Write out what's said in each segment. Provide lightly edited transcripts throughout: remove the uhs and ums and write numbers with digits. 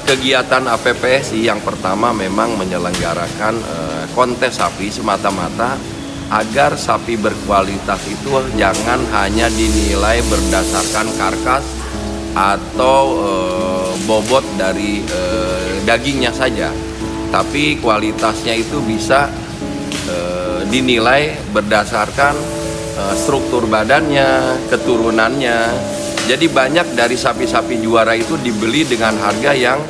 Kegiatan APPSI yang pertama memang menyelenggarakan kontes sapi semata-mata agar sapi berkualitas itu jangan hanya dinilai berdasarkan karkas atau bobot dari dagingnya saja, tapi kualitasnya itu bisa dinilai berdasarkan struktur badannya, keturunannya. Jadi banyak dari sapi-sapi juara itu dibeli dengan harga yang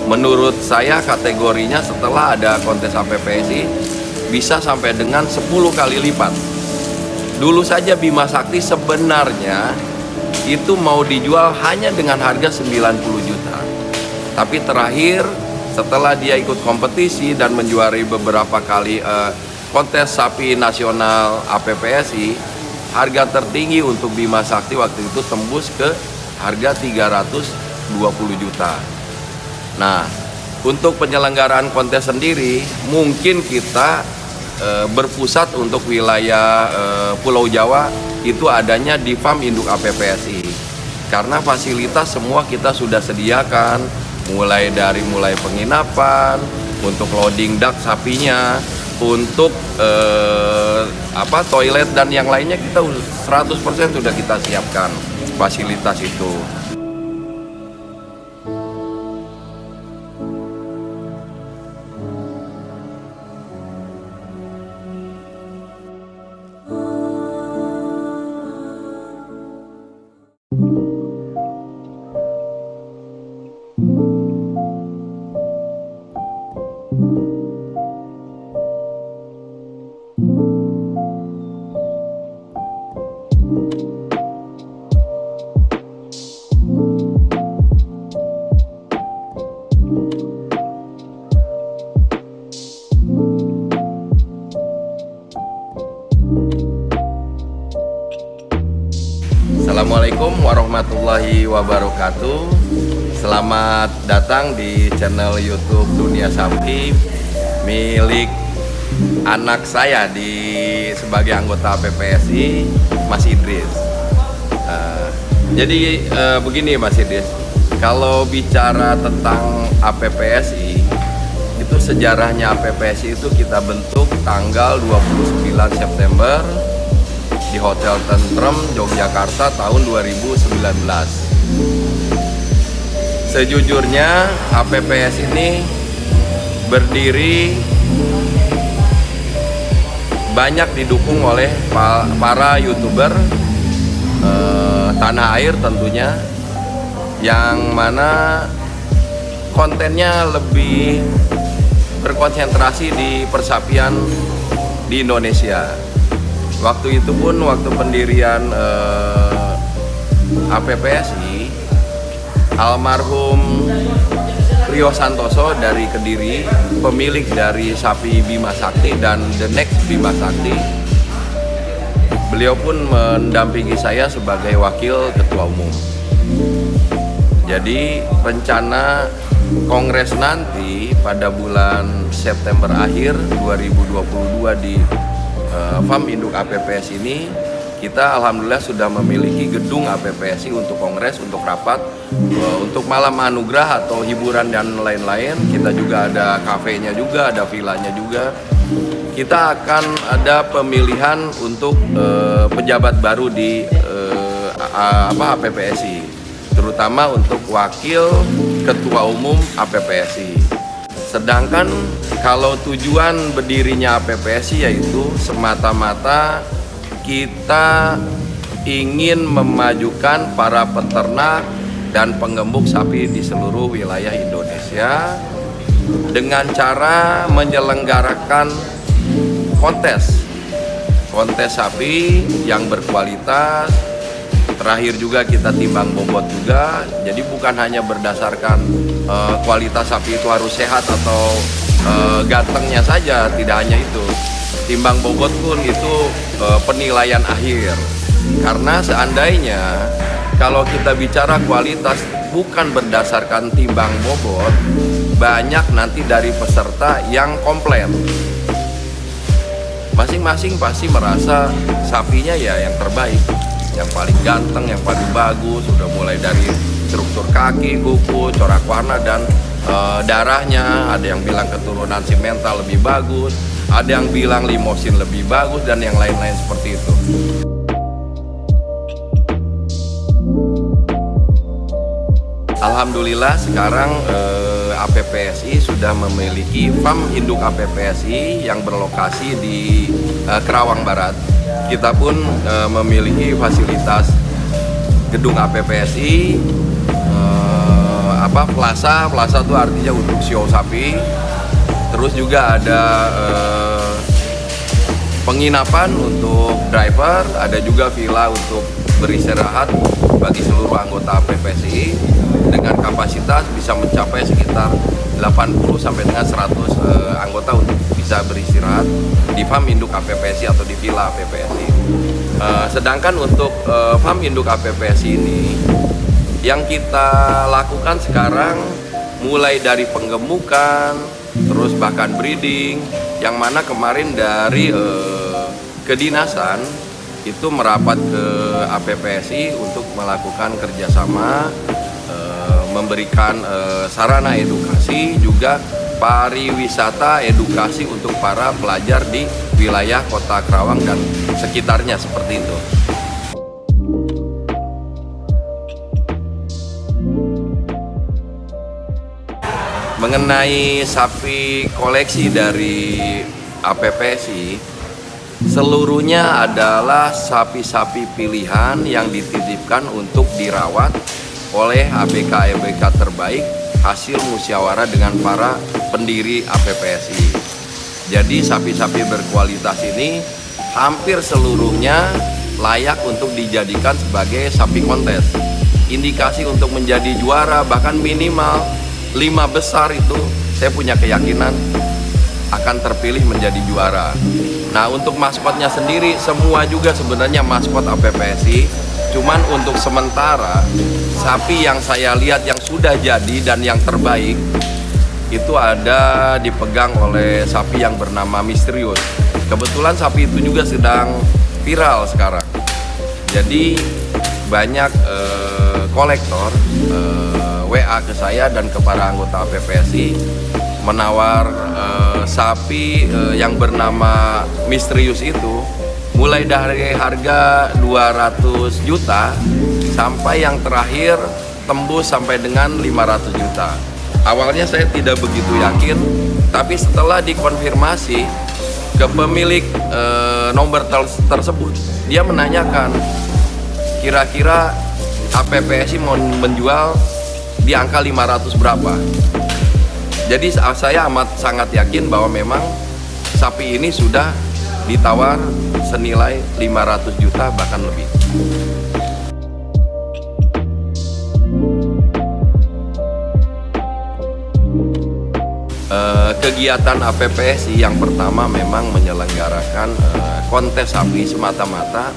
menurut saya kategorinya setelah ada kontes APPSI bisa sampai dengan 10 kali lipat. Dulu saja Bima Sakti sebenarnya itu mau dijual hanya dengan harga 90 juta. Tapi terakhir setelah dia ikut kompetisi dan menjuarai beberapa kali kontes sapi nasional APPSI, harga tertinggi untuk Bima Sakti waktu itu tembus ke harga 320 juta. Nah, untuk penyelenggaraan kontes sendiri mungkin kita berpusat untuk wilayah Pulau Jawa itu adanya di farm induk APPSI. Karena fasilitas semua kita sudah sediakan, mulai penginapan, untuk loading dak sapinya, untuk toilet dan yang lainnya kita 100% sudah kita siapkan fasilitas itu. Assalamualaikum warahmatullahi wabarakatuh. Selamat datang di channel YouTube Dunia Sapi milik anak saya sebagai anggota APPSI, Mas Idris. Jadi begini Mas Idris, kalau bicara tentang APPSI, itu sejarahnya APPSI itu kita bentuk tanggal 29 September di Hotel Tentrem, Yogyakarta tahun 2019. Sejujurnya APPS ini berdiri banyak didukung oleh para YouTuber tanah air tentunya, yang mana kontennya lebih berkonsentrasi di persapian di Indonesia. Waktu itu pun waktu pendirian APPSI, almarhum Rio Santoso dari Kediri, pemilik dari sapi Bima Sakti dan The Next Bima Sakti, beliau pun mendampingi saya sebagai wakil ketua umum. Jadi rencana kongres nanti pada bulan September akhir 2022 di farm induk APPS ini, kita alhamdulillah sudah memiliki gedung APPSI untuk kongres, untuk rapat, untuk malam anugerah atau hiburan dan lain-lain. Kita juga ada kafenya juga, ada villanya juga. Kita akan ada pemilihan untuk pejabat baru di APPSI, terutama untuk wakil ketua umum APPSI. Sedangkan kalau tujuan berdirinya APPSI yaitu semata-mata kita ingin memajukan para peternak dan penggembuk sapi di seluruh wilayah Indonesia dengan cara menyelenggarakan kontes sapi yang berkualitas. Terakhir juga kita timbang bobot juga, jadi bukan hanya berdasarkan kualitas sapi itu harus sehat atau gantengnya saja, tidak hanya itu. Timbang bobot pun itu penilaian akhir. Karena seandainya kalau kita bicara kualitas bukan berdasarkan timbang bobot, banyak nanti dari peserta yang komplain. Masing-masing pasti merasa sapinya ya yang terbaik, yang paling ganteng, yang paling bagus, udah mulai dari struktur kaki, kuku, corak warna, dan darahnya. Ada yang bilang keturunan simental lebih bagus, ada yang bilang limosin lebih bagus, dan yang lain-lain seperti itu. Alhamdulillah sekarang APPSI sudah memiliki farm induk APPSI yang berlokasi di Kerawang Barat. Kita pun memiliki fasilitas gedung APPSI, plaza itu artinya untuk show sapi. Terus juga ada penginapan untuk driver, ada juga villa untuk beristirahat bagi seluruh anggota APPSI dengan kapasitas bisa mencapai sekitar 80 sampai dengan 100 anggota untuk bisa beristirahat di farm induk APPSI atau di villa APPSI. Sedangkan untuk farm induk APPSI ini yang kita lakukan sekarang mulai dari penggemukan, terus bahkan breeding, yang mana kemarin dari kedinasan itu merapat ke APPSI untuk melakukan kerjasama, memberikan sarana edukasi, juga pariwisata edukasi untuk para pelajar di wilayah Kota Kerawang dan sekitarnya seperti itu. Mengenai sapi koleksi dari APPSI, seluruhnya adalah sapi-sapi pilihan yang dititipkan untuk dirawat oleh ABK-ABK terbaik hasil musyawarah dengan para pendiri APPSI. Jadi sapi-sapi berkualitas ini hampir seluruhnya layak untuk dijadikan sebagai sapi kontes. Indikasi untuk menjadi juara bahkan minimal 5 besar itu saya punya keyakinan akan terpilih menjadi juara. Nah, untuk maskotnya sendiri semua juga sebenarnya maskot APPSI. Cuman untuk sementara sapi yang saya lihat yang sudah jadi dan yang terbaik itu ada dipegang oleh sapi yang bernama Misterius. Kebetulan sapi itu juga sedang viral sekarang. Jadi banyak kolektor WA ke saya dan ke para anggota APPSI menawar sapi yang bernama Misterius itu mulai dari harga 200 juta sampai yang terakhir tembus sampai dengan 500 juta. Awalnya saya tidak begitu yakin, tapi setelah dikonfirmasi ke pemilik nomor tersebut, dia menanyakan kira-kira APPSI mau menjual di angka 500 berapa. Jadi saya sangat yakin bahwa memang sapi ini sudah ditawar senilai 500 juta bahkan lebih. Kegiatan APPSI yang pertama memang menyelenggarakan kontes sapi semata-mata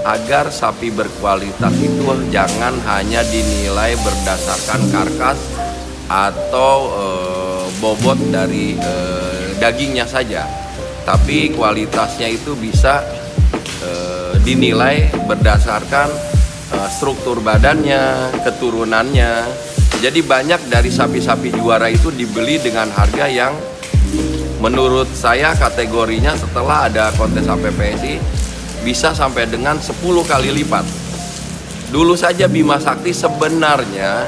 agar sapi berkualitas itu jangan hanya dinilai berdasarkan karkas atau bobot dari dagingnya saja, tapi kualitasnya itu bisa dinilai berdasarkan struktur badannya, keturunannya. Jadi banyak dari sapi-sapi juara itu dibeli dengan harga yang menurut saya kategorinya setelah ada kontes APPSI bisa sampai dengan 10 kali lipat. Dulu saja Bima Sakti sebenarnya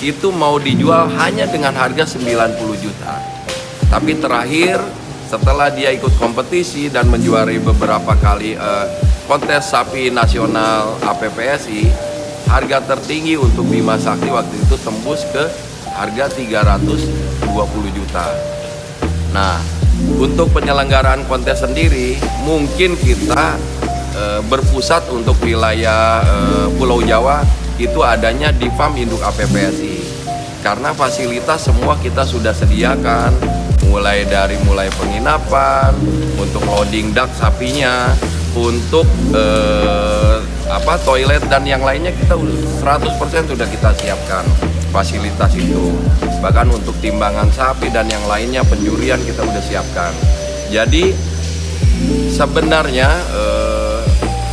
itu mau dijual hanya dengan harga 90 juta. Tapi terakhir setelah dia ikut kompetisi dan menjuarai beberapa kali kontes sapi nasional APPSI, harga tertinggi untuk Bima Sakti waktu itu tembus ke harga 320 juta. Nah, untuk penyelenggaraan kontes sendiri mungkin kita berpusat untuk wilayah Pulau Jawa itu adanya di farm induk APPSI, karena fasilitas semua kita sudah sediakan, mulai penginapan, untuk loading dak sapinya, untuk toilet dan yang lainnya kita 100% sudah kita siapkan fasilitas itu. Bahkan untuk timbangan sapi dan yang lainnya, penjurian kita udah siapkan. Jadi sebenarnya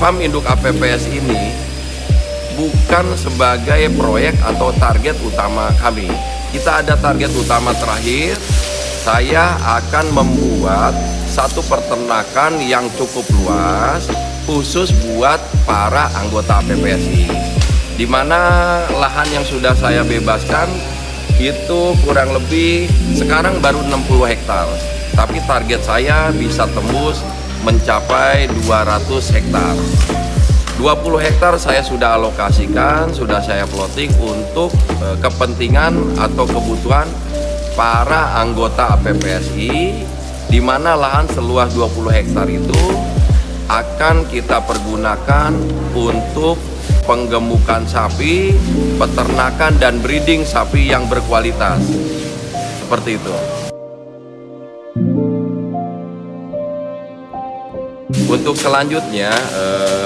farm induk APPSI ini bukan sebagai proyek atau target utama kami. Kita ada target utama terakhir, saya akan membuat satu peternakan yang cukup luas khusus buat para anggota APPSI, di mana lahan yang sudah saya bebaskan itu kurang lebih sekarang baru 60 hektar, tapi target saya bisa tembus mencapai 200 hektar. 20 hektar saya sudah alokasikan, sudah saya plotting untuk kepentingan atau kebutuhan para anggota APPSI, di mana lahan seluas 20 hektar itu akan kita pergunakan untuk penggemukan sapi, peternakan dan breeding sapi yang berkualitas. Seperti itu. Untuk selanjutnya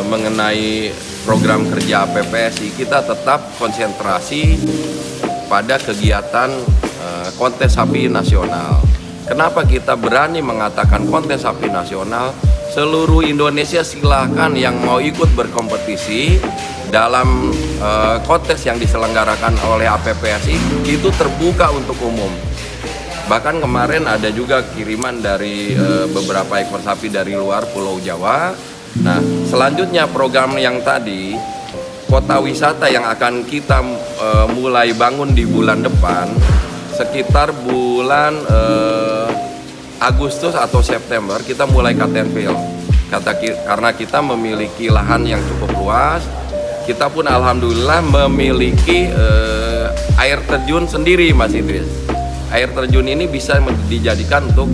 mengenai program kerja APPSI, kita tetap konsentrasi pada kegiatan kontes sapi nasional. Kenapa kita berani mengatakan kontes sapi nasional? Seluruh Indonesia silahkan yang mau ikut berkompetisi dalam kontes yang diselenggarakan oleh APPSI itu terbuka untuk umum. Bahkan kemarin ada juga kiriman dari beberapa ekor sapi dari luar Pulau Jawa. Nah, selanjutnya program yang tadi, kota wisata yang akan kita mulai bangun di bulan depan, sekitar bulan Agustus atau September kita mulai cut and fill. Karena kita memiliki lahan yang cukup luas, kita pun alhamdulillah memiliki air terjun sendiri, Mas Idris. Air terjun ini bisa dijadikan untuk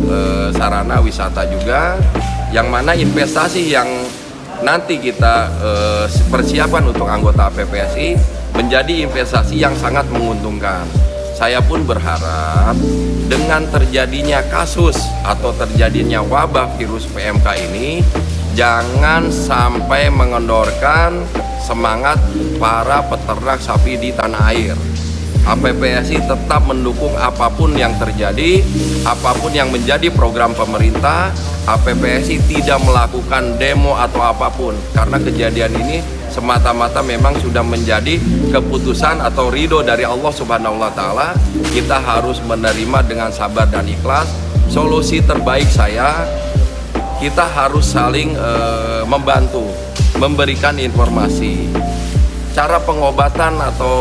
sarana wisata juga, yang mana investasi yang nanti kita persiapan untuk anggota APPSI menjadi investasi yang sangat menguntungkan. Saya pun berharap dengan terjadinya kasus atau terjadinya wabah virus PMK ini jangan sampai mengendorkan semangat para peternak sapi di tanah air. APPSI tetap mendukung apapun yang terjadi, apapun yang menjadi program pemerintah. APPSI tidak melakukan demo atau apapun, karena kejadian ini semata-mata memang sudah menjadi keputusan atau ridho dari Allah Subhanahu wa Ta'ala. Kita harus menerima dengan sabar dan ikhlas. Solusi terbaik kita harus saling membantu, memberikan informasi, cara pengobatan atau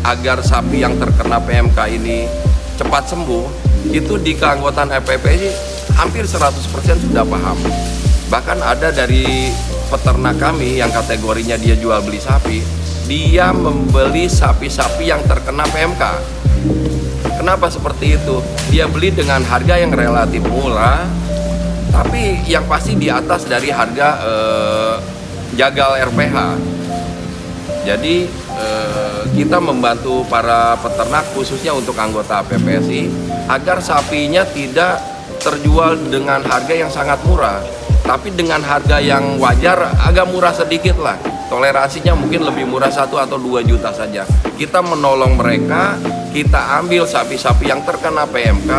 agar sapi yang terkena PMK ini cepat sembuh. Itu di keanggotaan APPSI hampir 100% sudah paham. Bahkan ada dari peternak kami yang kategorinya dia jual beli sapi, dia membeli sapi-sapi yang terkena PMK. Kenapa seperti itu? Dia beli dengan harga yang relatif murah, tapi yang pasti di atas dari harga jagal RPH. Jadi kita membantu para peternak khususnya untuk anggota APPSI agar sapinya tidak terjual dengan harga yang sangat murah, tapi dengan harga yang wajar, agak murah sedikit lah. Toleransinya mungkin lebih murah 1 atau 2 juta saja. Kita menolong mereka, kita ambil sapi-sapi yang terkena PMK,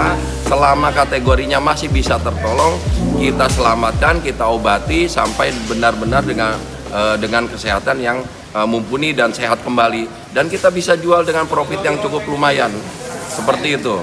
selama kategorinya masih bisa tertolong, kita selamatkan, kita obati sampai benar-benar dengan kesehatan yang mumpuni dan sehat kembali. Dan kita bisa jual dengan profit yang cukup lumayan. Seperti itu.